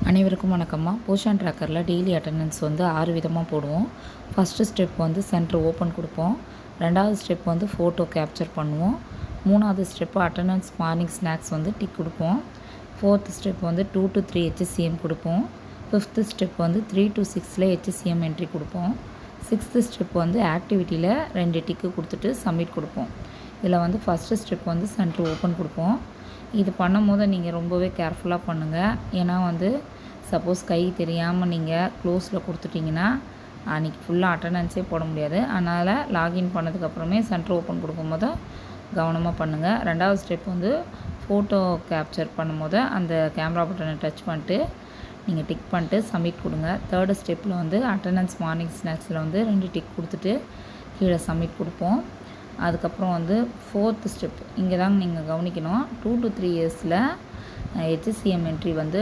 அனைவருக்கும் வணக்கம்மா. Poshan ட்ராக்கரில் daily attendance வந்து 6 விதமாக போடுவோம். ஃபஸ்ட்டு ஸ்டெப் வந்து சென்டர் ஓப்பன் கொடுப்போம். 2வது ஸ்டெப் வந்து ஃபோட்டோ கேப்சர் பண்ணுவோம். 3வது ஸ்டெப்பு அட்டெண்டன்ஸ் மார்னிங் ஸ்நாக்ஸ் வந்து டிக் கொடுப்போம். 4th ஸ்டெப் வந்து 2 to 3 HCM கொடுப்போம். 5th ஸ்டெப் வந்து 3 to 6ல் HCM என்ட்ரி கொடுப்போம். 6th ஸ்டெப் வந்து ஆக்டிவிட்டியில் 2 டிக்கு கொடுத்துட்டு சப்மிட் கொடுப்போம். இதில் வந்து ஃபஸ்ட்டு ஸ்டெப் வந்து சென்டர் ஓப்பன் கொடுப்போம். இது பண்ணும்போது நீங்கள் ரொம்பவே கேர்ஃபுல்லாக பண்ணுங்கள். ஏன்னா வந்து சப்போஸ் கை தெரியாமல் நீங்கள் க்ளோஸில் கொடுத்துட்டிங்கன்னா அன்றைக்கி ஃபுல்லாக அட்டெண்டன்ஸே போட முடியாது. அதனால் லாகின் பண்ணதுக்கப்புறமே சென்டர் ஓப்பன் கொடுக்கும்போது கவனமாக பண்ணுங்கள். 2வது ஸ்டெப் வந்து ஃபோட்டோ கேப்சர் பண்ணும்போது அந்த கேமரா பட்டனை டச் பண்ணிட்டு நீங்கள் டிக் பண்ணிட்டு சப்மிட் கொடுங்க. 3rd ஸ்டெப்பில் வந்து அட்டெண்டன்ஸ் மார்னிங் ஸ்நாக்ஸில் வந்து 2 டிக் கொடுத்துட்டு கீழே சப்மிட் கொடுப்போம். அதுக்கப்புறம் வந்து 4th ஸ்டெப் இங்கே தாங்க நீங்கள் கவனிக்கணும். 2 to 3 இயர்ஸில் HCM என்ட்ரி வந்து